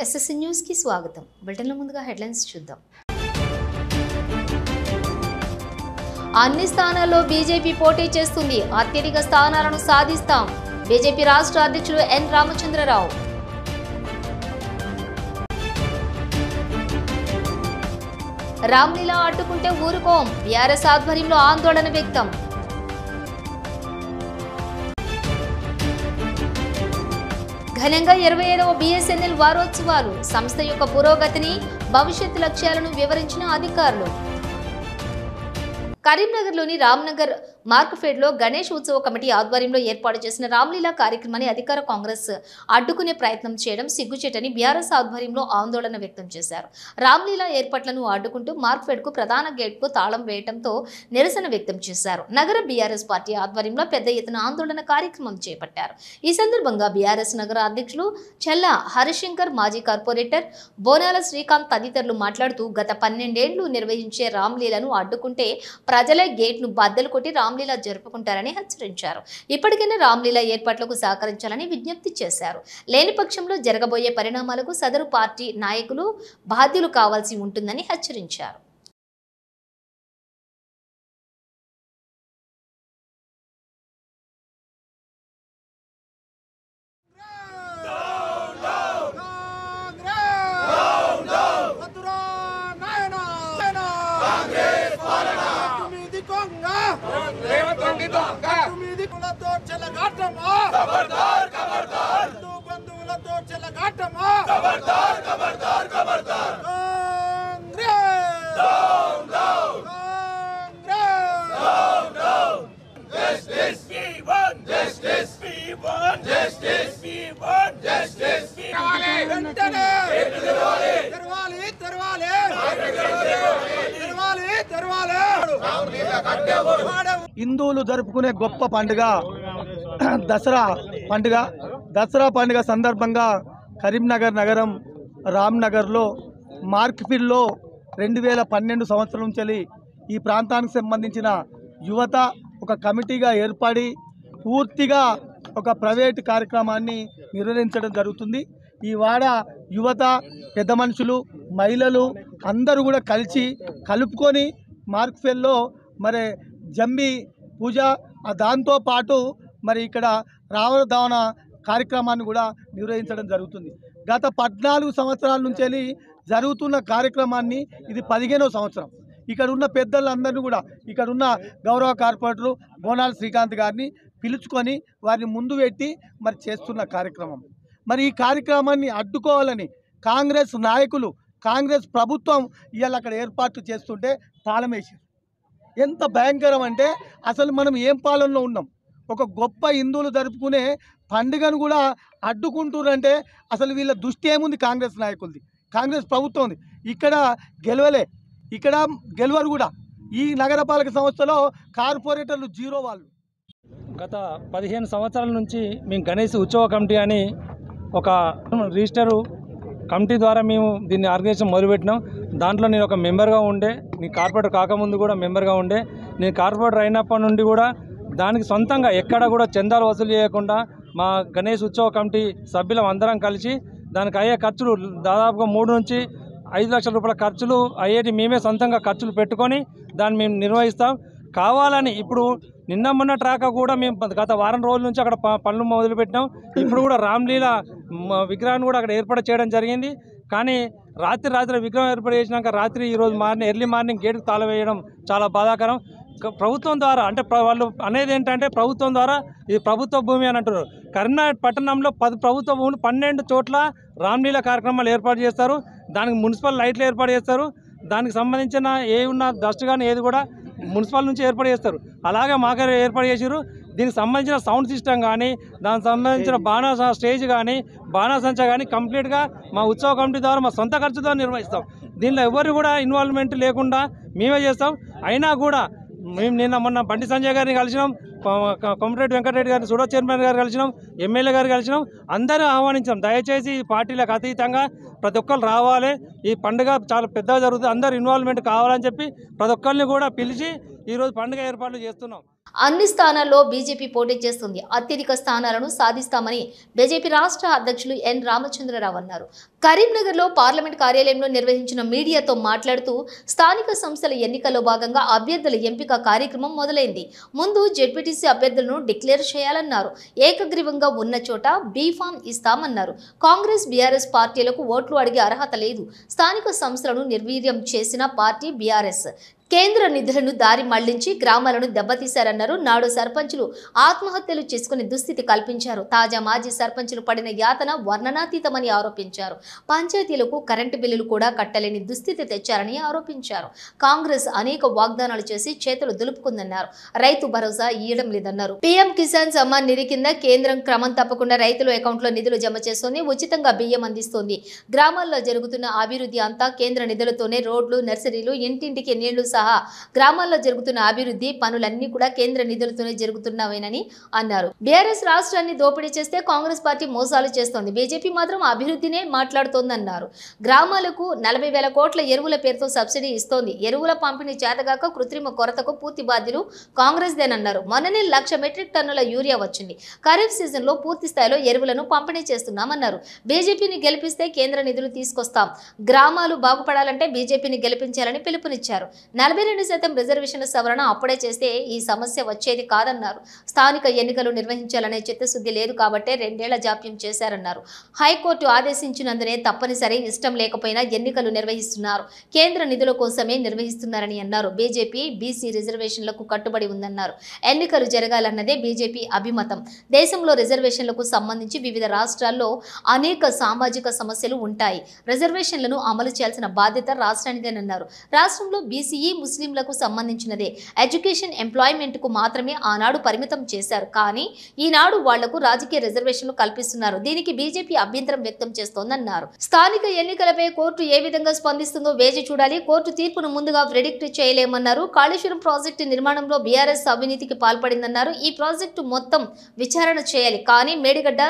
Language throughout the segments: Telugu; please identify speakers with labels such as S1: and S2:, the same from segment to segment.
S1: ఎస్ఎస్సీ న్యూస్ కి స్వాగతం. బులెటిన్లో ముందుగా హెడ్లైన్స్ చూద్దాం. అన్ని స్థానాల్లో బీజేపీ పోటీ చేస్తుంది. అత్యధిక స్థానాలను సాధిస్తాం. బీజేపీ రాష్ట్ర అధ్యక్షుడు ఎన్ రామచంద్రరావు. రామ్లీలా అడ్డుకుంటే ఊరుకోం. బీఆర్ఎస్ ఆధ్వర్యంలో ఆందోళన వ్యక్తం. ఘనంగా 25వ BSNL వారోత్సవాలు. సంస్థ యొక్క పురోగతిని, భవిష్యత్ లక్ష్యాలను వివరించిన అధికారులు. కరీంనగర్లోని రామ్నగర్ మార్కెట్ఫెడ్లో గణేష్ ఉత్సవ కమిటీ ఆధ్వర్యంలో ఏర్పాటు చేసిన రామ్లీలా కార్యక్రమాన్ని అధికార కాంగ్రెస్ అడ్డుకునే ప్రయత్నం చేయడం సిగ్గుచేటని బీఆర్ఎస్ ఆధ్వర్యంలో ఆందోళన వ్యక్తం చేశారు. రామ్లీలా ఏర్పాట్లను అడ్డుకుంటూ మార్కెట్ఫెడ్కు ప్రధాన గేట్కు తాళం వేయడంతో నిరసన వ్యక్తం చేశారు. నగర బీఆర్ఎస్ పార్టీ ఆధ్వర్యంలో పెద్ద ఎత్తున ఆందోళన కార్యక్రమం చేపట్టారు. ఈ సందర్భంగా బీఆర్ఎస్ నగర అధ్యక్షులు చెల్లా హరిశంకర్, మాజీ కార్పొరేటర్ బోనాల శ్రీకాంత్ తదితరులు మాట్లాడుతూ గత 12 ఏళ్లు నిర్వహించే రామ్లీలను అడ్డుకుంటే ప్రజలే గేట్ను బద్దలు కొట్టి రామ్లీలా జరుపుకుంటారని హెచ్చరించారు. ఇప్పటికైనా రామ్లీలా ఏర్పాట్లకు సహకరించాలని విజ్ఞప్తి చేశారు. లేని పక్షంలో జరగబోయే పరిణామాలకు సదరు పార్టీ నాయకులు బాధ్యులు కావాల్సి ఉంటుందని హెచ్చరించారు.
S2: హిందువులు జరుపుకునే గొప్ప పండుగ దసరా పండుగ. దసరా పండుగ సందర్భంగా కరీంనగర్ నగరం రామ్నగర్లో మార్కెట్ఫెడ్లో 2012 సంవత్సరం నుంచి ఈ ప్రాంతానికి సంబంధించిన యువత ఒక కమిటీగా ఏర్పడి పూర్తిగా ఒక ప్రైవేట్ కార్యక్రమాన్ని నిర్వహించడం జరుగుతుంది. ఈ వాడ యువత, పెద్ద మనుషులు, మహిళలు అందరూ కూడా కలుపుకొని మార్కెట్ఫెడ్లో మరి జంబి పూజ, దాంతోపాటు మరి ఇక్కడ రావణ దావన కార్యక్రమాన్ని కూడా నిర్వహించడం జరుగుతుంది. గత 14 సంవత్సరాల నుంచి జరుగుతున్న కార్యక్రమాన్ని ఇది 15వ సంవత్సరం. ఇక్కడ ఉన్న పెద్దలందరినీ కూడా ఇక్కడ ఉన్న గౌరవ కార్పొరేటరు బోనాల శ్రీకాంత్ గారిని పిలుచుకొని వారిని ముందు పెట్టి మరి చేస్తున్న కార్యక్రమం. మరి ఈ కార్యక్రమాన్ని అడ్డుకోవాలని కాంగ్రెస్ నాయకులు, కాంగ్రెస్ ప్రభుత్వం ఇవాళ అక్కడ ఏర్పాట్లు చేస్తుంటే తాళం వేసారు. ఎంత భయంకరం అంటే అసలు మనం ఏం పాలనలో ఉన్నాం? ఒక గొప్ప హిందువులు జరుపుకునే పండుగను కూడా అడ్డుకుంటున్నారంటే అసలు వీళ్ళ దృష్టి ఏముంది? కాంగ్రెస్ నాయకులది, కాంగ్రెస్ ప్రభుత్వం ఉంది. ఇక్కడ గెలవరు కూడా. ఈ నగరపాలక సంస్థలో కార్పొరేటర్లు జీరో వాళ్ళు.
S3: గత 15 సంవత్సరాల నుంచి మేము గణేష్ ఉత్సవ కమిటీ అని ఒక రిజిస్టరు కమిటీ ద్వారా మేము దీన్ని ఆర్గనైజేషన్ మొదలుపెట్టినాం. దాంట్లో నేను ఒక మెంబర్గా ఉండే, నేను కార్పొరేటర్ కాకముందు కూడా మెంబర్గా ఉండే. నేను కార్పొరేటర్ అయినప్పటి నుండి కూడా దానికి సొంతంగా ఎక్కడ కూడా చందాలు వసూలు చేయకుండా మా గణేష్ ఉత్సవ కమిటీ సభ్యులం అందరం కలిసి దానికి అయ్యే ఖర్చులు దాదాపుగా 3 నుంచి 5 లక్షల రూపాయల ఖర్చులు అయ్యేటి మేమే సొంతంగా ఖర్చులు పెట్టుకొని దాన్ని మేము నిర్వహిస్తాం. కావాలని ఇప్పుడు నిన్న మొన్న ట్రాక్ కూడా మేము గత వారం రోజుల నుంచి అక్కడ పనులు మొదలుపెట్టినాం. ఇప్పుడు కూడా రామ్లీలా విగ్రహాన్ని కూడా అక్కడ ఏర్పాటు చేయడం జరిగింది. కానీ రాత్రి విగ్రహం ఏర్పాటు చేసినాక ఈరోజు ఎర్లీ మార్నింగ్ గేటుకు తాళం వేయడం చాలా బాధాకరం. ప్రభుత్వం ద్వారా అంటే వాళ్ళు అనేది ఏంటంటే ప్రభుత్వం ద్వారా ఇది ప్రభుత్వ భూమి అని అంటున్నారు. కరీంనగర్ పట్టణంలో 10 ప్రభుత్వ భూములు 12 చోట్ల రామ్లీలా కార్యక్రమాలు ఏర్పాటు చేస్తారు. దానికి మున్సిపల్ లైట్లు ఏర్పాటు చేస్తారు. దానికి సంబంధించిన ఉన్న డస్ట్ కానీ ఏది కూడా మున్సిపల్ నుంచి ఏర్పాటు చేస్తారు. అలాగే మాకు ఏర్పాటు చేసారు. దీనికి సంబంధించిన సౌండ్ సిస్టమ్ కానీ, దానికి సంబంధించిన బాణా స్టేజ్ కానీ, బాణాసంచా కానీ కంప్లీట్గా మా ఉత్సవ కమిటీ ద్వారా మా సొంత ఖర్చుతో నిర్వహిస్తాం. దీనిలో ఎవరు కూడా ఇన్వాల్వ్మెంట్ లేకుండా మేమే చేస్తాం. అయినా కూడా మేము నిన్న మొన్న బండి సంజయ్ గారిని కలిసినాం, కొమరెడ్డి వెంకటరెడ్డి గారిని, సుడో చైర్మన్ గారు కలిసినాం, ఎమ్మెల్యే గారు కలిసినాం, అందరూ ఆహ్వానించాం. దయచేసి ఈ పార్టీలకు అతీతంగా ప్రతి ఒక్కరు రావాలి, ఈ పండుగ చాలా పెద్దగా జరుగుతుంది, అందరు ఇన్వాల్వ్మెంట్ కావాలని చెప్పి ప్రతి ఒక్కరిని కూడా పిలిచి ఈరోజు పండుగ ఏర్పాట్లు చేస్తున్నాం.
S1: అన్ని స్థానాల్లో బీజేపీ పోటీ చేస్తుంది. అత్యధిక స్థానాలను సాధిస్తామని బీజేపీ రాష్ట్ర అధ్యక్షులు ఎన్ రామచంద్రరావు అన్నారు. కరీంనగర్లో పార్లమెంట్ కార్యాలయంలో నిర్వహించిన మీడియాతో మాట్లాడుతూ స్థానిక సంస్థల ఎన్నికల్లో భాగంగా అభ్యర్థుల ఎంపిక కార్యక్రమం మొదలైంది. ముందు జెడ్పీటీసీ అభ్యర్థులను డిక్లేర్ చేయాలన్నారు. ఏకగ్రీవంగా ఉన్న చోట బీఫామ్ ఇస్తామన్నారు. కాంగ్రెస్ బీఆర్ఎస్ పార్టీలకు ఓట్లు అడిగే అర్హత లేదు. స్థానిక సంస్థలను నిర్వీర్యం చేసిన పార్టీ బీఆర్ఎస్. కేంద్ర నిధులను దారి మళ్లించి గ్రామాలను దెబ్బతీశారన్నారు. నాడు సర్పంచులు ఆత్మహత్యలు చేసుకునే దుస్థితి కల్పించారు. తాజా మాజీ సర్పంచులు పడిన యాతన వర్ణనాతీతమని ఆరోపించారు. పంచాయతీలకు కరెంటు బిల్లులు కూడా కట్టలేని దుస్థితి తెచ్చారని ఆరోపించారు. కాంగ్రెస్ అనేక వాగ్దానాలు చేసి చేతులు దులుపుకుందన్నారు. రైతు భరోసా ఇయ్యడం లేదన్నారు. పీఎం కిసాన్ సమ్మాన్ నిధి కింద కేంద్రం క్రమం తప్పకుండా రైతుల అకౌంట్లో నిధులు జమ చేస్తోంది. ఉచితంగా బియ్యం అందిస్తోంది. గ్రామాల్లో జరుగుతున్న అభివృద్ధి అంతా కేంద్ర నిధులతోనే. రోడ్లు, నర్సరీలు, ఇంటింటికి నీళ్లు సహా గ్రామాల్లో జరుగుతున్న అభివృద్ధి పనులన్నీ కూడా కేంద్ర నిధులతోనే జరుగుతున్నవేనని అన్నారు. బీఆర్ఎస్ రాష్ట్రాన్ని దోపిడీ చేస్తే కాంగ్రెస్ పార్టీ మోసాలు చేస్తోంది. బీజేపీ మాత్రం అభివృద్ధినే మాట్లాడుతోందన్నారు. గ్రామాలకు 40,000 కోట్ల ఎరువుల పేరుతో సబ్సిడీ ఇస్తోంది. ఎరువుల పంపిణీ చేతగాక కృత్రిమ కొరతకు పూర్తి బాధ్యులు కాంగ్రెస్దేనన్నారు. మొన్ననే 1,00,000 మెట్రిక్ టన్నుల యూరియా వచ్చింది. ఖరీఫ్ సీజన్లో పూర్తి స్థాయిలో ఎరువులను పంపిణీ చేస్తున్నామన్నారు. బీజేపీని గెలిపిస్తే కేంద్ర నిధులు తీసుకొస్తాం. గ్రామాలు బాగుపడాలంటే బీజేపీని గెలిపించాలని పిలుపునిచ్చారు. 42% రిజర్వేషన్ల సవరణ అప్పుడే చేస్తే ఈ సమస్య వచ్చేది కాదన్నారు. స్థానిక ఎన్నికలు నిర్వహించాలనే చిత్తశుద్ధి లేదు కాబట్టే 2 ఏళ్ల జాప్యం చేశారన్నారు. హైకోర్టు ఆదేశించినందునే తప్పనిసరి, ఇష్టం లేకపోయినా ఎన్నికలు నిర్వహిస్తున్నారు. కేంద్ర నిధుల కోసమే నిర్వహిస్తున్నారని అన్నారు. బీజేపీ బీసీ రిజర్వేషన్లకు కట్టుబడి ఉందన్నారు. ఎన్నికలు జరగాలన్నదే బీజేపీ అభిమతం. దేశంలో రిజర్వేషన్లకు సంబంధించి వివిధ రాష్ట్రాల్లో అనేక సామాజిక సమస్యలు ఉంటాయి. రిజర్వేషన్లను అమలు చేయాల్సిన బాధ్యత రాష్ట్రానిదేనన్నారు. రాష్ట్రంలో బీసీఈ ముస్లింలకు సంబంధించినదే. ఎడ్యుకేషన్, ఎంప్లాయ్మెంట్ కు మాత్రమే ఆనాడు పరిమితం చేశారు. కానీ ఈనాడు వాళ్లకు రాజకీయ రిజర్వేషన్లు కల్పిస్తున్నారు. దీనికి బీజేపీ అభ్యంతరం వ్యక్తం చేస్తోందన్నారు. స్థానిక ఎన్నికలపై కోర్టు ఏ విధంగా స్పందిస్తుందో వేచి చూడాలి. కోర్టు తీర్పును ముందుగా ప్రెడిక్ట్ చేయలేమన్నారు. కాళేశ్వరం ప్రాజెక్టు నిర్మాణంలో బీఆర్ఎస్ అవినీతికి పాల్పడిందన్నారు. ఈ ప్రాజెక్టు మొత్తం విచారణ చేయాలి. కానీ మేడిగడ్డ,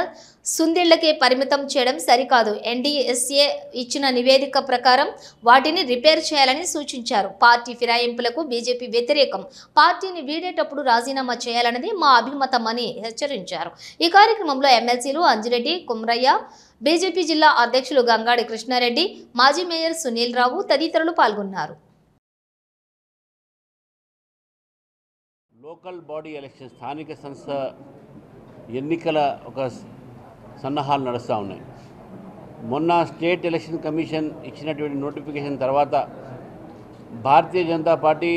S1: సుందిళ్లకే పరిమితం చేయడం సరికాదు. ఎన్డీఎస్ఏ ఇచ్చిన నివేదిక ప్రకారం వాటిని రిపేర్ చేయాలని సూచించారు. పార్టీ ఫిరాయింపులకు బీజేపీ వ్యతిరేకం. పార్టీని వీడేటప్పుడు రాజీనామా చేయాలన్నది మా అభిమతం అని హెచ్చరించారు. ఈ కార్యక్రమంలో ఎమ్మెల్సీలు అంజిరెడ్డి, కుమ్రయ్య, బీజేపీ జిల్లా అధ్యక్షులు గంగాడి కృష్ణారెడ్డి, మాజీ మేయర్ సునీల్ రావు తదితరులు పాల్గొన్నారు.
S4: లోకల్ బాడీ ఎలక్షన్, స్థానిక సంస్థ ఎన్నికల ఒక సన్నాహాలు నడుస్తూ ఉన్నాయి. మొన్న స్టేట్ ఎలక్షన్ కమిషన్ ఇచ్చినటువంటి నోటిఫికేషన్ తర్వాత భారతీయ జనతా పార్టీ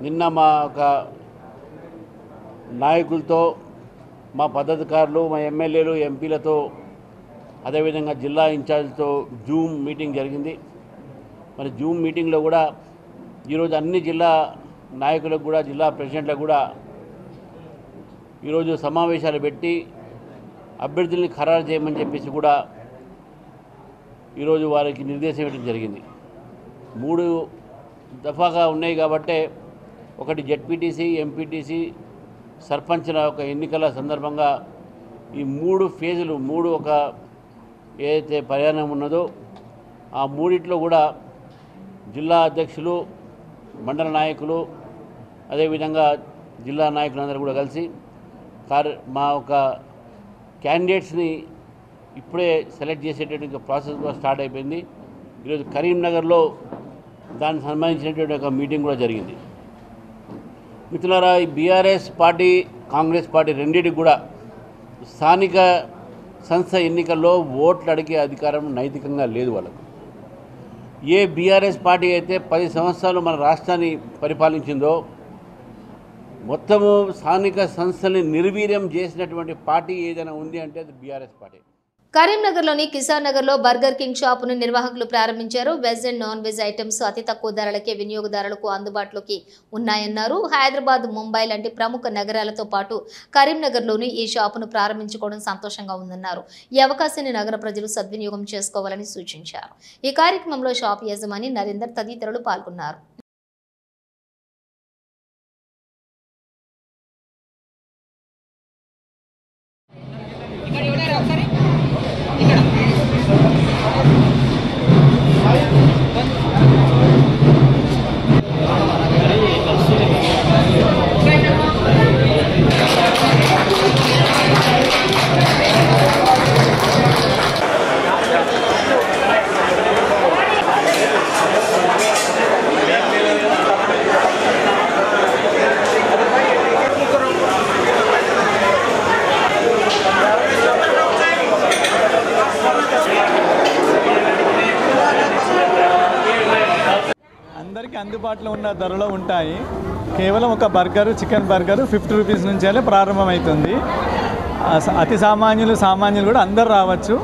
S4: నిన్న మా ఒక నాయకులతో, మా పదాధికారులు, మా ఎమ్మెల్యేలు, ఎంపీలతో, అదేవిధంగా జిల్లా ఇన్ఛార్జ్తో జూమ్ మీటింగ్ జరిగింది. మరి జూమ్ మీటింగ్లో కూడా ఈరోజు అన్ని జిల్లా నాయకులకు కూడా, జిల్లా ప్రెసిడెంట్లకు కూడా ఈరోజు సమావేశాలు పెట్టి అభ్యర్థుల్ని ఖరారు చేయమని చెప్పేసి కూడా ఈరోజు వారికి నిర్దేశం ఇవ్వడం జరిగింది. 3 దఫాగా ఉన్నాయి కాబట్టే, ఒకటి జెడ్పీటీసీ, ఎంపీటీసీ, సర్పంచ్ల ఒక ఎన్నికల సందర్భంగా ఈ 3 ఫేజులు, 3 ఒక ఏదైతే ప్రయాణం ఉన్నదో ఆ 3 కూడా జిల్లా అధ్యక్షులు, మండల నాయకులు, అదేవిధంగా జిల్లా నాయకులందరూ కూడా కలిసి మా ఒక క్యాండిడేట్స్ని ఇప్పుడే సెలెక్ట్ చేసేటటువంటి ప్రాసెస్ కూడా స్టార్ట్ అయిపోయింది. ఈరోజు కరీంనగర్లో దానికి సంబంధించినటువంటి ఒక మీటింగ్ కూడా జరిగింది. మిత్రులారా, ఈ బీఆర్ఎస్ పార్టీ, కాంగ్రెస్ పార్టీ రెండింటికి కూడా స్థానిక సంస్థ ఎన్నికల్లో ఓట్లు అడిగే అధికారం నైతికంగా లేదు వాళ్ళకు. ఏ బీఆర్ఎస్ పార్టీ అయితే 10 సంవత్సరాలు మన రాష్ట్రాన్ని పరిపాలించిందో, మొత్తము స్థానిక సంస్థల్ని నిర్వీర్యం చేసినటువంటి పార్టీ ఏదైనా ఉంది అంటే అది బీఆర్ఎస్ పార్టీ.
S1: కరీంనగర్లోని కిసాన్ నగర్లో బర్గర్ కింగ్ షాపును నిర్వాహకులు ప్రారంభించారు. Veg and non veg items అతి తక్కువ ధరలకే వినియోగదారులకు అందుబాటులోకి ఉన్నాయన్నారు. హైదరాబాద్, ముంబై లాంటి ప్రముఖ నగరాలతో పాటు కరీంనగర్లోని ఈ షాపును ప్రారంభించుకోవడం సంతోషంగా ఉందన్నారు. ఈ అవకాశాన్ని నగర ప్రజలు సద్వినియోగం చేసుకోవాలని సూచించారు. ఈ కార్యక్రమంలో షాప్ యజమాని నరేందర్ తదితరులు పాల్గొన్నారు.
S5: అందుబాటులో ఉన్న ధరలో ఉంటాయి. కేవలం ఒక బర్గరు, చికెన్ బర్గరు 50 రూపీస్ నుంచే ప్రారంభమవుతుంది. అతి సామాన్యులు కూడా అందరు రావచ్చు.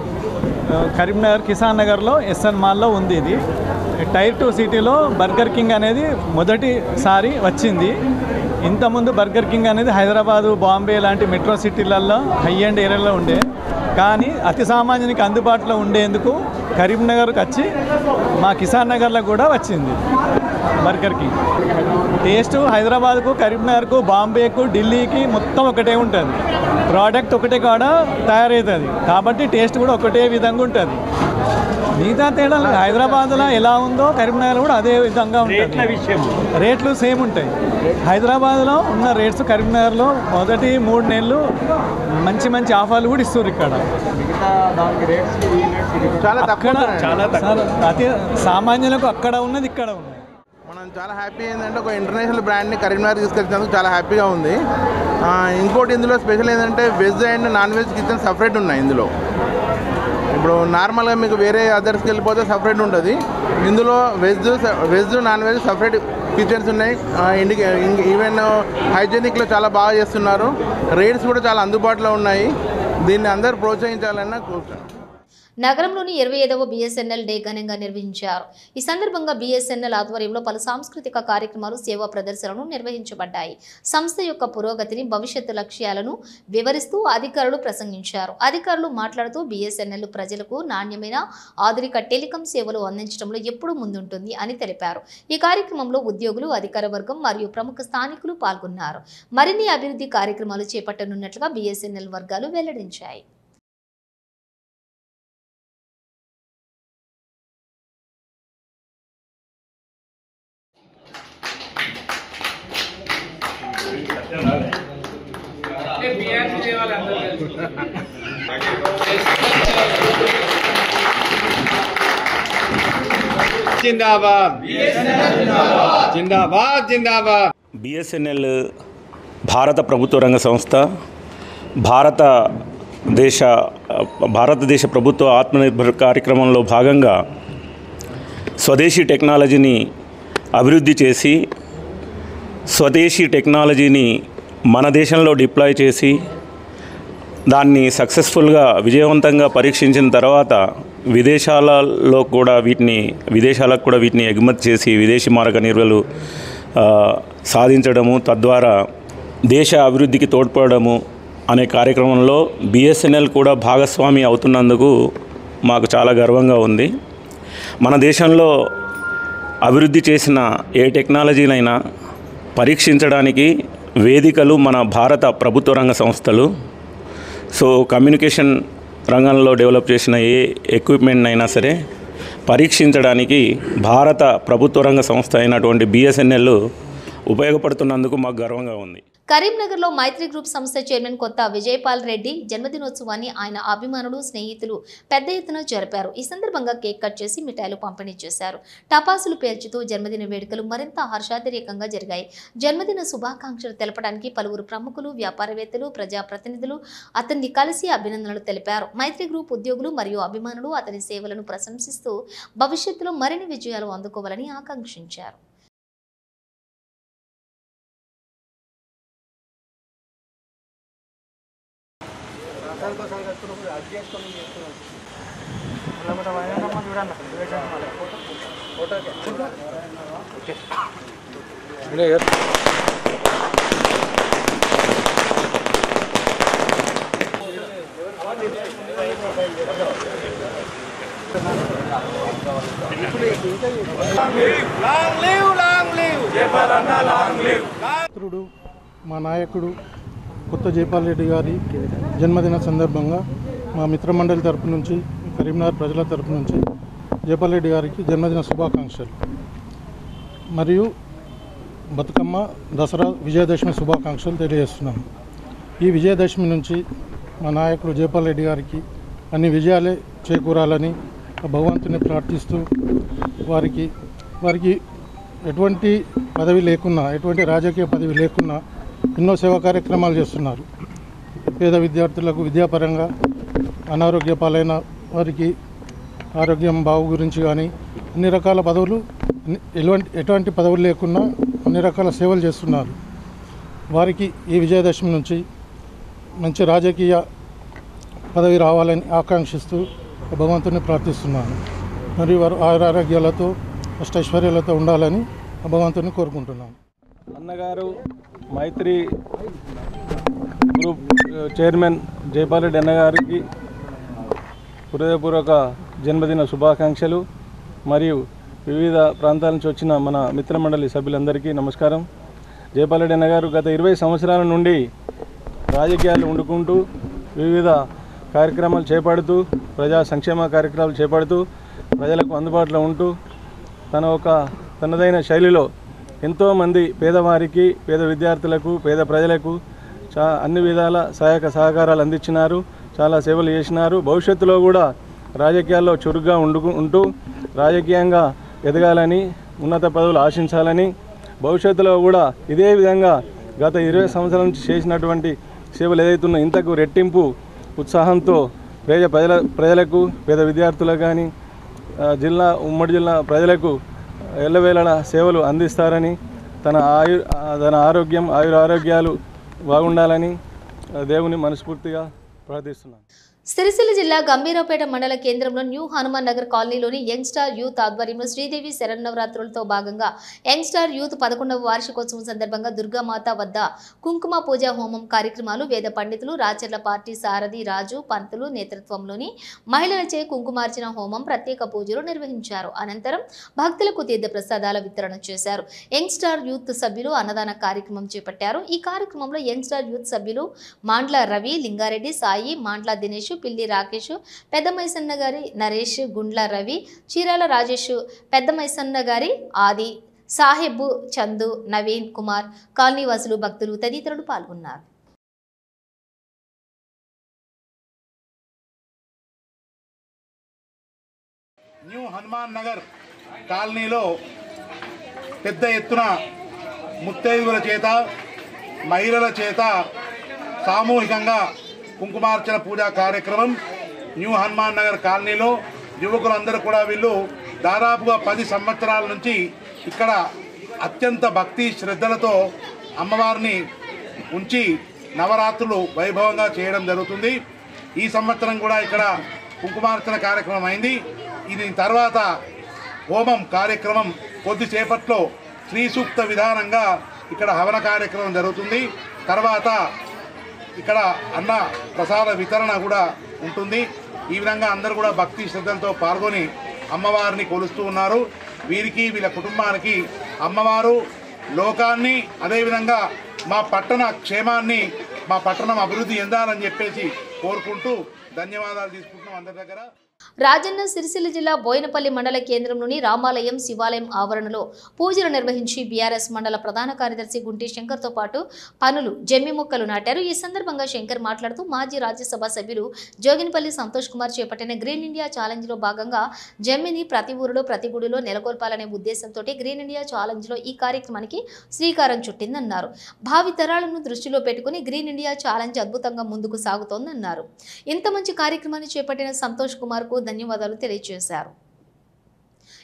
S5: కరీంనగర్ కిసాన్ నగర్లో ఎస్ఎన్ మాల్లో ఉంది. ఇది టైర్ 2 సిటీలో బర్గర్ కింగ్ అనేది మొదటిసారి వచ్చింది. ఇంతకుముందు బర్గర్ కింగ్ అనేది హైదరాబాదు, బాంబే లాంటి మెట్రో సిటీలలో హై అండ్ ఏరియాలో ఉండే. కానీ అతి సామాన్యునికి అందుబాటులో ఉండేందుకు కరీంనగర్కి వచ్చి మా కిసాన్ నగర్లో కూడా వచ్చింది బర్గర్ కింగ్. టేస్ట్ హైదరాబాద్కు, కరీంనగర్కు, బాంబేకు, ఢిల్లీకి మొత్తం ఒకటే ఉంటుంది. ప్రోడక్ట్ ఒకటే కాడ తయారవుతుంది కాబట్టి టేస్ట్ కూడా ఒకటే విధంగా ఉంటుంది. మిగతా తేడా హైదరాబాద్లో ఎలా ఉందో కరీంనగర్ కూడా అదే విధంగా ఉంటుంది. రేట్లు సేమ్ ఉంటాయి. హైదరాబాద్లో ఉన్న రేట్స్ కరీంనగర్లో మొదటి 3 నెలలు మంచి ఆఫర్లు కూడా ఇస్తారు. ఇక్కడ అతి సామాన్యులకు అక్కడ ఉన్నది ఇక్కడ ఉన్నది.
S6: మనం చాలా హ్యాపీ ఏంటంటే ఒక ఇంటర్నేషనల్ బ్రాండ్ని కరీంనగర్ తీసుకొచ్చినందుకు చాలా హ్యాపీగా ఉంది. ఇంకోటి ఇందులో స్పెషల్ ఏంటంటే veg and non veg kitchen separate ఉన్నాయి. ఇందులో ఇప్పుడు నార్మల్గా మీకు వేరే అదర్స్కి వెళ్ళిపోతే సపరేట్ ఉంటుంది. ఇందులో veg non veg separate kitchens ఉన్నాయి. ఈవెన్ హైజీనిక్లో చాలా బాగా చేస్తున్నారు. రేట్స్ కూడా చాలా అందుబాటులో ఉన్నాయి. దీన్ని అందరూ ప్రోత్సహించాలన్న కోరుతున్నాను.
S1: నగరంలోని 25వ BSNL డే ఘనంగా నిర్వహించారు. ఈ సందర్భంగా BSNL ఆధ్వర్యంలో పలు సాంస్కృతిక కార్యక్రమాలు, సేవా ప్రదర్శనలు నిర్వహించబడ్డాయి. సంస్థ యొక్క పురోగతిని, భవిష్యత్తు లక్ష్యాలను వివరిస్తూ అధికారులు ప్రసంగించారు. అధికారులు మాట్లాడుతూ BSNL ప్రజలకు నాణ్యమైన ఆధునిక టెలికాం సేవలు అందించడంలో ఎప్పుడూ ముందుంటుంది అని తెలిపారు. ఈ కార్యక్రమంలో ఉద్యోగులు, అధికార వర్గం మరియు ప్రముఖ స్థానికులు పాల్గొన్నారు. మరిన్ని అభివృద్ధి కార్యక్రమాలు చేపట్టనున్నట్లుగా BSNL వర్గాలు వెల్లడించాయి.
S7: BSNL భారత ప్రభుత్వ రంగ సంస్థ. భారతదేశ ప్రభుత్వ ఆత్మనిర్భర్ కార్యక్రమంలో భాగంగా స్వదేశీ టెక్నాలజీని అభివృద్ధి చేసి, స్వదేశీ టెక్నాలజీని మన దేశంలో డిప్లాయ్ చేసి, దాన్ని సక్సెస్ఫుల్గా విజయవంతంగా పరీక్షించిన తర్వాత విదేశాలకు కూడా వీటిని ఎగుమతి చేసి విదేశీ మారక నిల్వలు సాధించడము, తద్వారా దేశ అభివృద్ధికి తోడ్పడము అనే కార్యక్రమంలో BSNL కూడా భాగస్వామి అవుతున్నందుకు మాకు చాలా గర్వంగా ఉంది. మన దేశంలో అభివృద్ధి చేసిన ఏ టెక్నాలజీనైనా పరీక్షించడానికి వేదికలు మన భారత ప్రభుత్వ రంగ సంస్థలు. సో కమ్యూనికేషన్ రంగంలో డెవలప్ చేసిన ఏ ఎక్విప్మెంట్ అయినా సరే పరీక్షించడానికి భారత ప్రభుత్వ రంగ సంస్థ అయినటువంటి BSNL ఉపయోగపడుతున్నందుకు మాకు గర్వంగా ఉంది.
S1: కరీంనగర్లో మైత్రి గ్రూప్ సంస్థ చైర్మన్ కొత్త విజయపాల్ రెడ్డి జన్మదినోత్సవాన్ని ఆయన అభిమానులు, స్నేహితులు పెద్ద ఎత్తున జరిపారు. ఈ సందర్భంగా కేక్ కట్ చేసి మిఠాయిలు పంపిణీ చేశారు. టపాసులు పేల్చుతూ జన్మదిన వేడుకలు మరింత హర్షాతిరేకంగా జరిగాయి. జన్మదిన శుభాకాంక్షలు తెలపడానికి పలువురు ప్రముఖులు, వ్యాపారవేత్తలు, ప్రజాప్రతినిధులు అతన్ని కలిసి అభినందనలు తెలిపారు. మైత్రి గ్రూప్ ఉద్యోగులు మరియు అభిమానులు అతని సేవలను ప్రశంసిస్తూ భవిష్యత్తులో మరిన్ని విజయాలు అందుకోవాలని ఆకాంక్షించారు.
S8: మా నాయకుడు కొత్త జైపాల్ రెడ్డి గారి జన్మదిన సందర్భంగా మా మిత్రమండలి తరపు నుంచి, కరీంనగర్ ప్రజల తరపు నుంచి జైపాల్ రెడ్డి గారికి జన్మదిన శుభాకాంక్షలు మరియు బతుకమ్మ, దసరా, విజయదశమి శుభాకాంక్షలు తెలియజేస్తున్నాము. ఈ విజయదశమి నుంచి మా నాయకుడు జైపాల్ రెడ్డి గారికి అన్ని విజయాలే చేకూరాలని భగవంతుని ప్రార్థిస్తూ వారికి ఎటువంటి పదవి లేకున్నా, ఎటువంటి రాజకీయ పదవి లేకున్నా ఎన్నో సేవా కార్యక్రమాలు చేస్తున్నారు. పేద విద్యార్థులకు విద్యాపరంగా అనారోగ్య పాలైన వారికి ఆరోగ్యం బాగు గురించి కానీ అన్ని రకాల పదవులు ఎటువంటి పదవులు లేకున్నా అన్ని రకాల సేవలు చేస్తున్నారు. వారికి ఈ విజయదశమి నుంచి మంచి రాజకీయ పదవి రావాలని ఆకాంక్షిస్తూ భగవంతుని ప్రార్థిస్తున్నాను. మరియు వారు ఆరోగ్యాలతో అష్టైశ్వర్యాలతో ఉండాలని భగవంతుని కోరుకుంటున్నాను.
S3: అన్నగారు మైత్రి గ్రూప్ చైర్మన్ జైపాల్ రెడ్డి అన్నగారికి హృదయపూర్వక జన్మదిన శుభాకాంక్షలు. మరియు వివిధ ప్రాంతాల నుంచి వచ్చిన మన మిత్రమండలి సభ్యులందరికీ నమస్కారం. జైపాల్ రెడ్డి అన్నగారు గత 20 సంవత్సరాల నుండి రాజకీయాలు వండుకుంటూ వివిధ కార్యక్రమాలు చేపడుతూ ప్రజా సంక్షేమ కార్యక్రమాలు చేపడుతూ ప్రజలకు అందుబాటులో ఉంటూ తనదైన శైలిలో ఎంతోమంది పేదవారికి, పేద విద్యార్థులకు, పేద ప్రజలకు అన్ని విధాల సహాయక సహకారాలు అందించినారు. చాలా సేవలు చేసినారు. భవిష్యత్తులో కూడా రాజకీయాల్లో చురుగ్గా ఉంటూ రాజకీయంగా ఎదగాలని, ఉన్నత పదవులు ఆశించాలని, భవిష్యత్తులో కూడా ఇదే విధంగా గత 20 సంవత్సరాల నుంచి చేసినటువంటి సేవలు ఏదైతున్నా ఇంతకు రెట్టింపు ఉత్సాహంతో ప్రజలకు, పేద విద్యార్థులకు కానీ ఉమ్మడి జిల్లా ప్రజలకు ఎల్లవేళలా సేవలు అందిస్తారని, తన ఆరోగ్యాలు బాగుండాలని దేవుని మనస్ఫూర్తిగా ప్రార్థిస్తున్నాను.
S1: సిరిసిల్ల జిల్లా గంభీరావుపేట మండల కేంద్రంలో న్యూ హనుమాన్ నగర్ కాలనీలోని యంగ్ స్టార్ యూత్ ఆధ్వర్యంలో శ్రీదేవి శరన్నవరాత్రులతో భాగంగా యంగ్ స్టార్ యూత్ 11వ వార్షికోత్సవం సందర్భంగా దుర్గామాత వద్ద కుంకుమ పూజ హోమం కార్యక్రమాలు వేద పండితులు, రాచర్ల పార్టీ సారథి రాజు పంతులు నేతృత్వంలోని మహిళలచే కుంకుమార్చన హోమం, ప్రత్యేక పూజలు నిర్వహించారు. అనంతరం భక్తులకు తీర్థ ప్రసాదాల వితరణ చేశారు. యంగ్ స్టార్ యూత్ సభ్యులు అన్నదాన కార్యక్రమం చేపట్టారు. ఈ కార్యక్రమంలో యంగ్ స్టార్ యూత్ సభ్యులు మాండ్ల రవి, లింగారెడ్డి, సాయి, మాండ్ల దినేష్, పిల్లి రాకేష్, పెద్ద మైసన్న గారి నరేష్, గుండ్ల రవి, చీరాల రాజేష్, పెద్ద మైసన్న గారి ఆది, సాహెబ్, చందు, నవీన్ కుమార్, కాలనీవాసులు, భక్తులు తదితరులు పాల్గొన్నారు.
S9: న్యూ హనుమాన్ నగర్ కాలనీలో పెద్ద ఎత్తున ముత్తైదువుల చేత, మహిళల చేత సామూహికంగా కుంకుమార్చన పూజా కార్యక్రమం న్యూ హనుమాన్ నగర్ కాలనీలో యువకులందరూ కూడా వీళ్ళు దాదాపుగా 10 సంవత్సరాల నుంచి ఇక్కడ అత్యంత భక్తి శ్రద్ధలతో అమ్మవారిని ఉంచి నవరాత్రులు వైభవంగా చేయడం జరుగుతుంది. ఈ సంవత్సరం కూడా ఇక్కడ కుంకుమార్చన కార్యక్రమం అయింది. ఇది తర్వాత హోమం కార్యక్రమం కొద్దిసేపట్లో శ్రీ సూక్త విధానంగా ఇక్కడ హవన కార్యక్రమం జరుగుతుంది. తర్వాత ఇక్కడ అన్న ప్రసాద వితరణ కూడా ఉంటుంది. ఈ విధంగా అందరూ కూడా భక్తి శ్రద్ధలతో పాల్గొని అమ్మవారిని కొలుస్తూ ఉన్నారు. వీరికి, వీళ్ళ కుటుంబానికి అమ్మవారు లోకాన్ని, అదేవిధంగా మా పట్టణ క్షేమాన్ని, మా పట్టణం అభివృద్ధి చెందాలని చెప్పేసి కోరుకుంటూ ధన్యవాదాలు తీసుకుంటున్నాం అందరి దగ్గర.
S1: రాజన్న సిరిసిల్ల జిల్లా బోయినపల్లి మండల కేంద్రంలోని రామాలయం, శివాలయం ఆవరణలో పూజలు నిర్వహించి బీఆర్ఎస్ మండల ప్రధాన కార్యదర్శి గుంటి శంకర్తో పాటు పనులు, జమ్మి మొక్కలు నాటారు. ఈ సందర్భంగా శంకర్ మాట్లాడుతూ మాజీ రాజ్యసభ సభ్యులు జోగినపల్లి సంతోష్ కుమార్ చేపట్టిన గ్రీన్ ఇండియా ఛాలెంజ్లో భాగంగా జమ్మిని ప్రతి ఊరిలో, ప్రతి గుడిలో నెలకొల్పాలనే ఉద్దేశంతో గ్రీన్ ఇండియా ఛాలెంజ్లో ఈ కార్యక్రమానికి శ్రీకారం చుట్టిందన్నారు. భావి తరాలను దృష్టిలో పెట్టుకుని గ్రీన్ ఇండియా ఛాలెంజ్ అద్భుతంగా ముందుకు సాగుతోందన్నారు. ఇంత మంచి కార్యక్రమాన్ని చేపట్టిన సంతోష్ కుమార్ ధన్యవాదాలు తెలియజేశారు.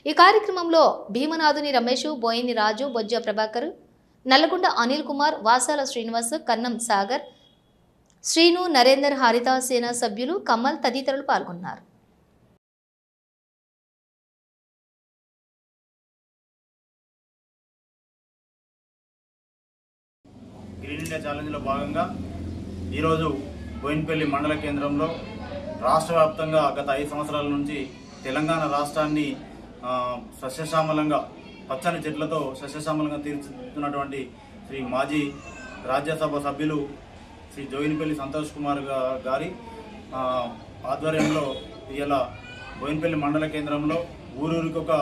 S1: ఈ కార్యక్రమంలో భీమనాథుని రమేష్, బోయిని రాజు, బొజ్జ ప్రభాకర్, నల్లగొండ అనిల్ కుమార్, వాసాల శ్రీనివాస్, కన్నం సాగర్, శ్రీను, నరేందర్, హరిత సేన సభ్యులు, కమల్ తదితరులు పాల్గొన్నారు.
S10: గ్రీన్ ఇండియా ఛాలెంజ్లో భాగంగా ఈరోజు బోయినపల్లి మండల కేంద్రంలో రాష్ట్ర వ్యాప్తంగా గత 5 సంవత్సరాల నుంచి తెలంగాణ రాష్ట్రాన్ని సస్యశ్యామలంగా, పచ్చని చెట్లతో సస్యశ్యామలంగా తీర్చిదిద్దుతున్నటువంటి శ్రీ మాజీ రాజ్యసభ సభ్యులు శ్రీ జోగినపల్లి సంతోష్ కుమార్ గారి ఆధ్వర్యంలో ఇలా బోయినపల్లి మండల కేంద్రంలో ఊరూరికి ఒక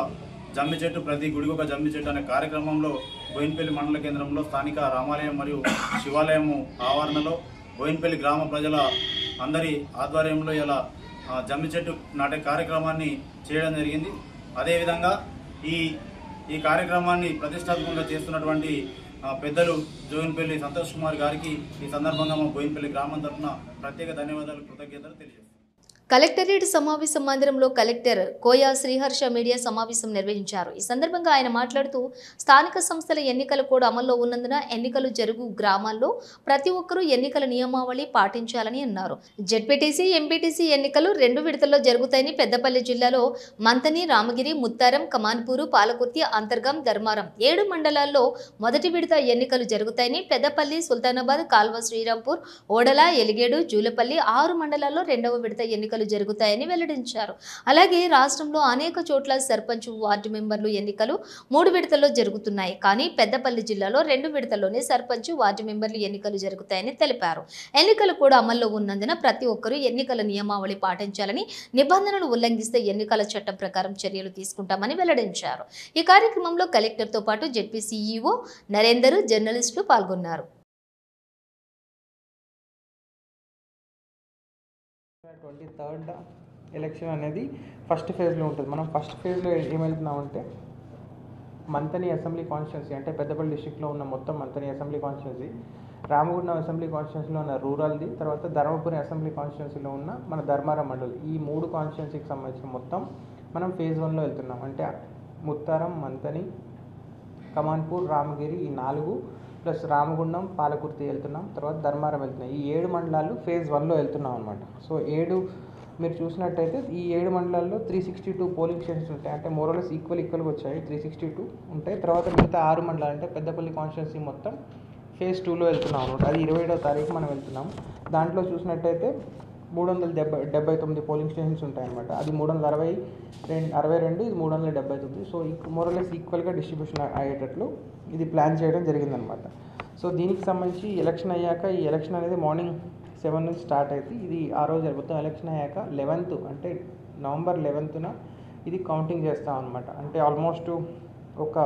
S10: జమ్మి చెట్టు, ప్రతి గుడికి ఒక జమ్మి చెట్టు అనే కార్యక్రమంలో బోయినపల్లి మండల కేంద్రంలో స్థానిక రామాలయం మరియు శివాలయము ఆవరణలో బోయినపల్లి గ్రామ ప్రజల అందరి ఆధ్వర్యంలో ఇలా జమ్మి చెట్టు నాటే కార్యక్రమాన్ని చేయడం జరిగింది. అదేవిధంగా ఈ కార్యక్రమాన్ని ప్రతిష్టాత్మకంగా చేస్తున్నటువంటి పెద్దలు జోగినపల్లి సంతోష్ కుమార్ గారికి ఈ సందర్భంగా మా బోయినపల్లి గ్రామం తరఫున ప్రత్యేక ధన్యవాదాలు, కృతజ్ఞతలు తెలియజేస్తాం.
S1: కలెక్టరేట్ సమావేశ మందిరంలో కలెక్టర్ కోయా శ్రీహర్ష మీడియా సమావేశం నిర్వహించారు. ఈ సందర్భంగా ఆయన మాట్లాడుతూ స్థానిక సంస్థల ఎన్నికల కోడ్ అమల్లో ఉన్నందున ఎన్నికలు జరుగు గ్రామాల్లో ప్రతి ఒక్కరూ ఎన్నికల నియమావళి పాటించాలని అన్నారు. జెడ్పీటీసీ, ఎంపీటీసీ ఎన్నికలు 2 విడతల్లో జరుగుతాయని పెద్దపల్లి జిల్లాలో మంతని, రామగిరి, ముత్తారం, కమాన్పూరు, పాలకుర్తి, అంతర్గం, ధర్మారం 7 మండలాల్లో మొదటి విడత ఎన్నికలు జరుగుతాయని, పెద్దపల్లి, సుల్తానాబాద్, కాల్వ, శ్రీరాంపూర్, ఓడల, ఎలిగేడు, జూలపల్లి 6 మండలాల్లో 2వ విడత ఎన్నికలు జరుగుతాయని వెల్లడించారు. అలాగే రాష్ట్రంలో అనేక చోట్ల సర్పంచ్, వార్డు మెంబర్లు ఎన్నికలు 3 విడతల్లో జరుగుతున్నాయి. కానీ పెద్దపల్లి జిల్లాలో 2 విడతల్లోనే సర్పంచ్, వార్డు మెంబర్లు ఎన్నికలు జరుగుతాయని తెలిపారు. ఎన్నికలు కూడా అమల్లో ఉన్నందున ప్రతి ఒక్కరూ ఎన్నికల నియమావళి పాటించాలని, నిబంధనలు ఉల్లంఘిస్తే ఎన్నికల చట్టం ప్రకారం చర్యలు తీసుకుంటామని వెల్లడించారు. ఈ కార్యక్రమంలో కలెక్టర్తో పాటు జెడ్పీ సీఈఓ నరేందర్, జర్నలిస్టులు పాల్గొన్నారు.
S11: 23rd ఎలక్షన్ అనేది ఫస్ట్ ఫేజ్లో ఉంటుంది. మనం ఫస్ట్ ఫేజ్లో ఏం వెళ్తున్నామంటే మంతని అసెంబ్లీ కాన్స్టిట్యున్సీ, అంటే పెద్దపల్లి డిస్ట్రిక్ట్లో ఉన్న మొత్తం Manthani assembly constituency, Ramagundam assembly కాన్స్టిట్యున్సీలో ఉన్న రూరల్ది, తర్వాత ధర్మపురి అసెంబ్లీ కాన్స్టిట్యున్సీలో ఉన్న మన ధర్మారం మండలి, ఈ 3 కాన్స్టిట్యున్సీకి సంబంధించిన మొత్తం మనం ఫేజ్ 1లో వెళ్తున్నాం. అంటే ముత్తారం, మంతని, కమాన్పూర్, రామగిరి ఈ 4 ప్లస్ రామగుండం, పాలకుర్తి వెళ్తున్నాం, తర్వాత ధర్మారం వెళ్తున్నాం. ఈ 7 మండలాలు ఫేజ్ 1లో వెళ్తున్నాం అనమాట. సో 7 మీరు చూసినట్టయితే ఈ 7 మండలాల్లో 362 పోలింగ్ స్టేషన్స్ ఉంటాయి. అంటే మోరలెస్ ఈక్వల్గా వచ్చాయి, 362 ఉంటాయి. తర్వాత మిగతా 6 మండలాలు అంటే పెద్దపల్లి కాన్స్టిట్యున్సీ మొత్తం ఫేజ్ 2లో వెళ్తున్నాం అనమాట. అది 27వ తారీఖు మనం వెళ్తున్నాం. దాంట్లో చూసినట్టయితే 379 పోలింగ్ స్టేషన్స్ ఉంటాయన్నమాట. అది 362, ఇది 379. సో మోరలెస్ ఈక్వల్గా డిస్ట్రిబ్యూషన్ అయ్యేటట్లు ఇది ప్లాన్ చేయడం జరిగిందనమాట. సో దీనికి సంబంధించి ఎలక్షన్ అయ్యాక, ఈ ఎలక్షన్ అనేది మార్నింగ్ 7 నుంచి స్టార్ట్ అయితే ఇది ఆ రోజు జరుగుతాం. ఎలక్షన్ అయ్యాక 11th అంటే నవంబర్ 11th ఇది కౌంటింగ్ చేస్తాం అనమాట. అంటే ఆల్మోస్ట్ ఒక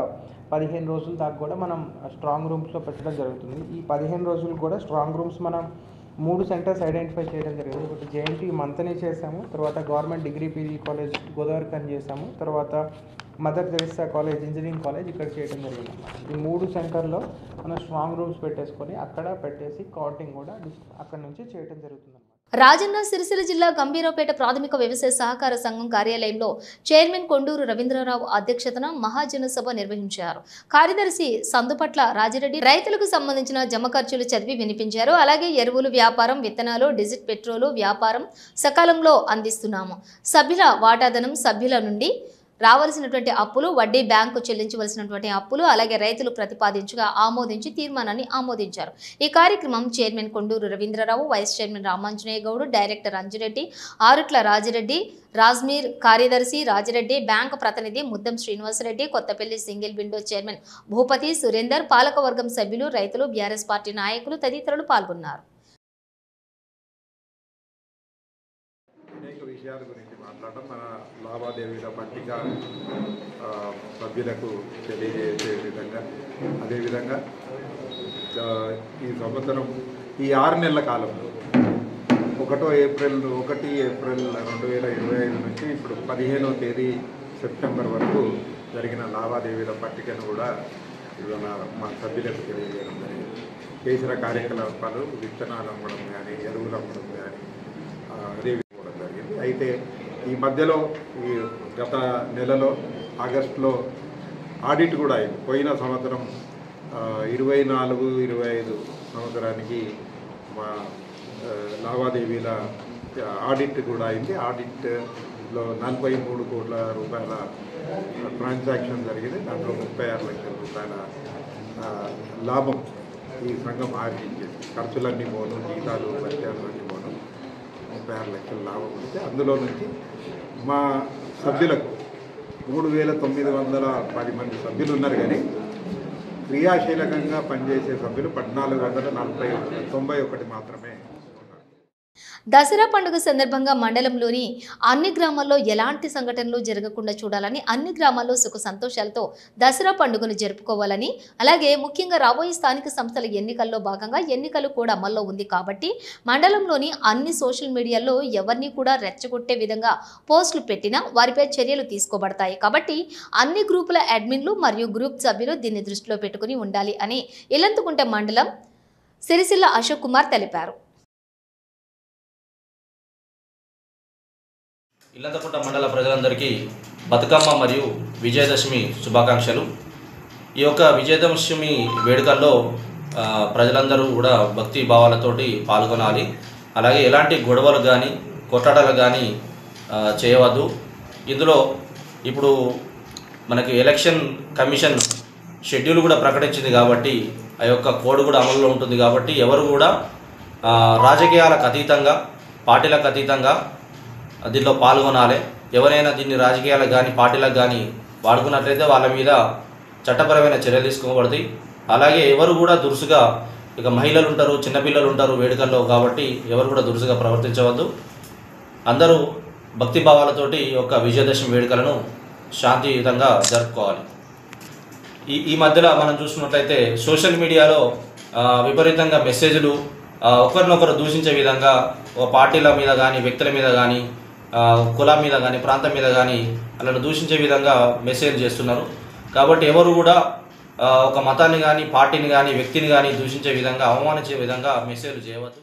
S11: 15 రోజుల దాకా కూడా మనం స్ట్రాంగ్ రూమ్స్లో పెట్టడం జరుగుతుంది. ఈ 15 రోజులు కూడా స్ట్రాంగ్ రూమ్స్ మనం 3 సెంటర్స్ ఐడెంటిఫై చేయడం జరిగింది. ఒకటి జేఎన్టీ మంతని చేసాము, తర్వాత government degree PG college Godavarikhani చేసాము, తర్వాత mother Teresa college, engineering college ఇక్కడ చేయడం జరిగింది అన్నమాట. ఈ 3 సెంటర్లో మనం స్ట్రాంగ్ రూమ్స్ పెట్టేసుకొని అక్కడ పెట్టేసి కౌంటింగ్ కూడా అక్కడ నుంచి చేయడం జరుగుతుంది.
S1: రాజన్న సిరిసిల్ల జిల్లా గంభీరావుపేట ప్రాథమిక వ్యవసాయ సహకార సంఘం కార్యాలయంలో చైర్మన్ కొండూరు రవీంద్రరావు అధ్యక్షతన మహాజన సభ నిర్వహించారు. కార్యదర్శి సందుపట్ల రాజిరెడ్డి రైతులకు సంబంధించిన జమ ఖర్చులు చదివి వినిపించారు. అలాగే ఎరువులు వ్యాపారం, విత్తనాలు, డీజిల్, పెట్రోలు వ్యాపారం సకాలంలో అందిస్తున్నాము. సభ్యుల వాటాధనం, సభ్యుల నుండి రావాల్సినటువంటి అప్పులు, వడ్డీ, బ్యాంకు చెల్లించవలసినటువంటి అప్పులు, అలాగే రైతులు ప్రతిపాదించగా ఆమోదించి తీర్మానాన్ని ఆమోదించారు. ఈ కార్యక్రమం chairman Konduru Ravindra Rao, vice chairman Ramanjaneya Goud, director Anjireddy, Arutla Rajireddy, Rajmir, కార్యదర్శి రాజిరెడ్డి, బ్యాంకు ప్రతినిధి Muddam Srinivasareddy, Kothapalli single window chairman Bhupathi Surender, పాలకవర్గం సభ్యులు, రైతులు, బీఆర్ఎస్ పార్టీ నాయకులు తదితరులు పాల్గొన్నారు.
S12: విషయాల గురించి మాట్లాడడం, మన లావాదేవీల పట్టిక సభ్యులకు తెలియజేసే విధంగా, అదేవిధంగా ఈ సంవత్సరం ఈ 6 నెలల కాలంలో 1 ఏప్రిల్ 2025 నుంచి ఇప్పుడు 15వ తేదీ సెప్టెంబర్ వరకు జరిగిన లావాదేవీల పట్టికను కూడా మా సభ్యులకు తెలియజేయడం జరిగింది. చేసిన కార్యకలాపాలు, విత్తనాలు అమ్మడం కానీ, ఎరువులు అమ్మడం కానీ అదే జరిగింది. అయితే ఈ మధ్యలో ఈ గత నెలలో ఆగస్టులో ఆడిట్ కూడా అయింది. పోయిన సంవత్సరం 24-25 సంవత్సరానికి మా లావాదేవీల ఆడిట్ కూడా అయింది. ఆడిట్లో 43 కోట్ల రూపాయల ట్రాన్సాక్షన్ జరిగింది. దాంట్లో 36 లక్షల రూపాయల లాభం ఈ సంఘం ఆర్జించింది. ఖర్చులన్నీ పోను, జీతాలు, భత్యాలన్నీ పోను 36 లక్షల లాభం వస్తే అందులో నుంచి మా సభ్యులకు 3,910 మంది సభ్యులు ఉన్నారు. కానీ క్రియాశీలకంగా పనిచేసే సభ్యులు 1,491 మాత్రమే.
S1: దసరా పండుగ సందర్భంగా మండలంలోని అన్ని గ్రామాల్లో ఎలాంటి సంఘటనలు జరగకుండా చూడాలని, అన్ని గ్రామాల్లో సుఖ సంతోషాలతో దసరా పండుగను జరుపుకోవాలని, అలాగే ముఖ్యంగా రాబోయే స్థానిక సంస్థల ఎన్నికల్లో భాగంగా ఎన్నికలు కూడా అమల్లో ఉంది కాబట్టి మండలంలోని అన్ని సోషల్ మీడియాలో ఎవరిని కూడా రెచ్చగొట్టే విధంగా పోస్టులు పెట్టినా వారిపై చర్యలు తీసుకోబడతాయి. కాబట్టి అన్ని గ్రూపుల అడ్మిన్లు మరియు గ్రూప్ సభ్యులు దీన్ని దృష్టిలో పెట్టుకుని ఉండాలి అని ఇలంతుకుంట మండలం సిరిసిల్ల అశోక్ కుమార్ తెలిపారు.
S13: ఇల్లంతకుంట మండల ప్రజలందరికీ బతుకమ్మ మరియు విజయదశమి శుభాకాంక్షలు. ఈ యొక్క విజయదశమి వేడుకల్లో ప్రజలందరూ కూడా భక్తి భావాలతోటి పాల్గొనాలి. అలాగే ఎలాంటి గొడవలు కానీ కొట్లాటలు కానీ చేయవద్దు. ఇందులో ఇప్పుడు మనకి ఎలక్షన్ కమిషన్ షెడ్యూల్ కూడా ప్రకటించింది కాబట్టి ఆ యొక్క కోడ్ కూడా అమల్లో ఉంటుంది కాబట్టి ఎవరు కూడా రాజకీయాలకు అతీతంగా పార్టీలకు అతీతంగా దీనిలో పాల్గొనాలి. ఎవరైనా దీన్ని రాజకీయాలకు కానీ పార్టీలకు కానీ వాడుకున్నట్లయితే వాళ్ళ మీద చట్టపరమైన చర్యలు తీసుకోబడతాయి. అలాగే ఎవరు కూడా దురుసుగా ఇక మహిళలు ఉంటారు, చిన్నపిల్లలు ఉంటారు వేడుకల్లో కాబట్టి ఎవరు కూడా దురుసుగా ప్రవర్తించవద్దు. అందరూ భక్తి భావాలతోటి యొక్క విజయదశమి వేడుకలను శాంతియుతంగా జరుపుకోవాలి. ఈ మధ్యలో మనం చూసుకున్నట్లయితే సోషల్ మీడియాలో విపరీతంగా మెసేజ్లు ఒకరినొకరు దూషించే విధంగా పార్టీల మీద కానీ వ్యక్తుల మీద కానీ కులం మీద కానీ ప్రాంతం మీద కానీ అలా దూషించే విధంగా మెసేజ్ చేస్తున్నారు. కాబట్టి ఎవరు కూడా ఒక మతాన్ని కానీ పార్టీని కానీ వ్యక్తిని కానీ దూషించే విధంగా అవమానించే విధంగా మెసేజ్లు చేయవద్దు.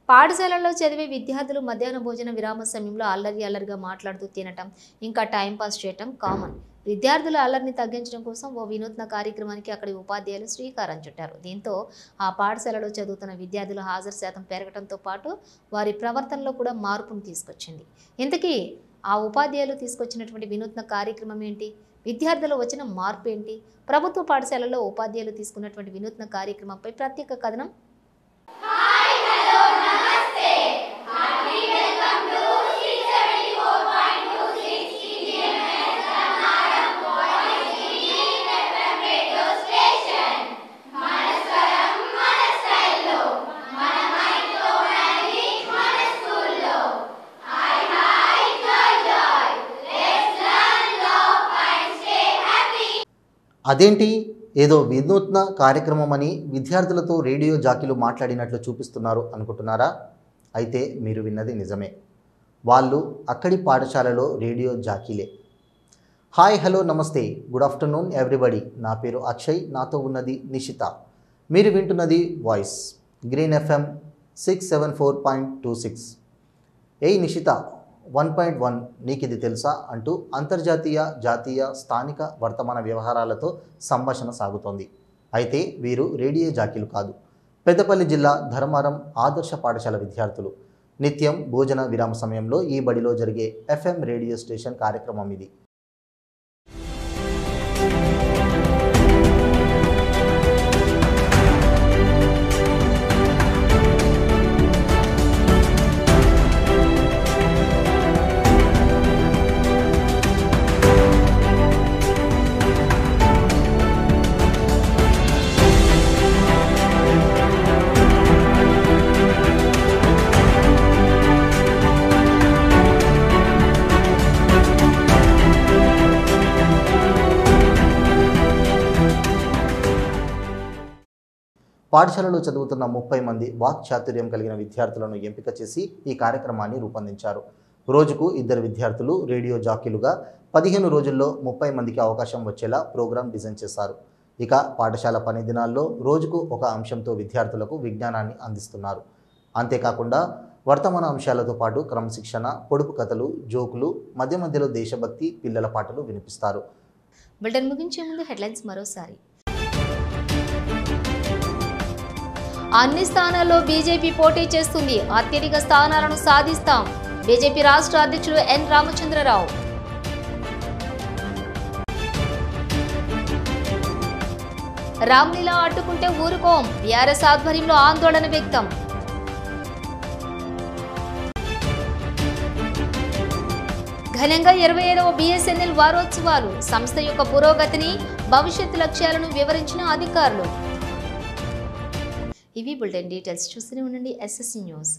S1: పాఠశాలల్లో చదివే విద్యార్థులు మధ్యాహ్న భోజన విరామ సమయంలో అల్లరిగా మాట్లాడుతూ తినటం, ఇంకా టైంపాస్ చేయటం కామన్. విద్యార్థుల అల్లరిని తగ్గించడం కోసం ఓ వినూత్న కార్యక్రమానికి అక్కడి ఉపాధ్యాయులు శ్రీకారం చుట్టారు. దీంతో ఆ పాఠశాలలో చదువుతున్న విద్యార్థుల హాజరు శాతం పెరగడంతో పాటు వారి ప్రవర్తనలో కూడా మార్పును తీసుకొచ్చింది. ఇంతకీ ఆ ఉపాధ్యాయులు తీసుకొచ్చినటువంటి వినూత్న కార్యక్రమం ఏంటి? విద్యార్థులు వచ్చిన మార్పు ఏంటి? ప్రభుత్వ పాఠశాలలో ఉపాధ్యాయులు తీసుకున్నటువంటి వినూత్న కార్యక్రమంపై ప్రత్యేక కథనం.
S14: అదేంటి ఏదో వినూత్న కార్యక్రమం అని విద్యార్థులతో రేడియో జాకీలు మాట్లాడినట్లు చూపిస్తున్నారు అనుకుంటున్నారా? అయితే మీరు విన్నది నిజమే. వాళ్ళు అక్కడి పాఠశాలలో రేడియో జాకీలే. హాయ్, హలో, నమస్తే, గుడ్ ఆఫ్టర్నూన్ ఎవ్రీబడి. నా పేరు అక్షయ్, నాతో ఉన్నది నిషిత. మీరు వింటున్నది వాయిస్ గ్రీన్ FM 674.26. ఏయ్ నిషిత, 1.1 నీకు ఇది తెలుసా అంటూ అంతర్జాతీయ, జాతీయ, స్థానిక వర్తమాన వ్యవహారాలతో సంభాషణ సాగుతోంది. అయితే వీరు రేడియో జాకీలు కాదు. పెద్దపల్లి జిల్లా ధర్మారం ఆదర్శ పాఠశాల విద్యార్థులు. నిత్యం భోజన విరామ సమయంలో ఈ బడిలో జరిగే FM రేడియో స్టేషన్ కార్యక్రమం ఇది. పాఠశాలలో చదువుతున్న 30 మంది వాక్ చాతుర్యం కలిగిన విద్యార్థులను ఎంపిక చేసి ఈ కార్యక్రమాన్ని రూపొందించారు. రోజుకు 2 విద్యార్థులు రేడియో జాకీలుగా 15 రోజుల్లో 30 మందికి అవకాశం వచ్చేలా ప్రోగ్రాం డిజైన్ చేశారు. ఇక పాఠశాల పని దినాల్లో రోజుకు ఒక అంశంతో విద్యార్థులకు విజ్ఞానాన్ని అందిస్తున్నారు. అంతేకాకుండా వర్తమాన అంశాలతో పాటు క్రమశిక్షణ, పొడుపు కథలు, జోకులు, మధ్య మధ్యలో దేశభక్తి, పిల్లల పాటలు వినిపిస్తారు.
S1: బులెటిన్ ముగించే ముందు హెడ్లైన్స్ మరోసారి. అన్ని స్థానాల్లో బీజేపీ పోటీ చేస్తుంది. అత్యధిక స్థానాలను సాధిస్తాం. బీజేపీ రాష్ట్ర అధ్యక్షుడు ఎన్ రామచంద్రరావు. రామ్లీలా అడ్డుకుంటే ఊరుకోం. బీఆర్ఎస్ ఆధ్వర్యంలో ఆందోళన వ్యక్తం. ఘనంగా 25వ BSNL వారోత్సవాలు. సంస్థ యొక్క పురోగతిని, భవిష్యత్ లక్ష్యాలను వివరించిన అధికారులు. ఇవి బులెటిన్ డీటెయిల్స్. చూస్తూనే ఉండండి SSC న్యూస్.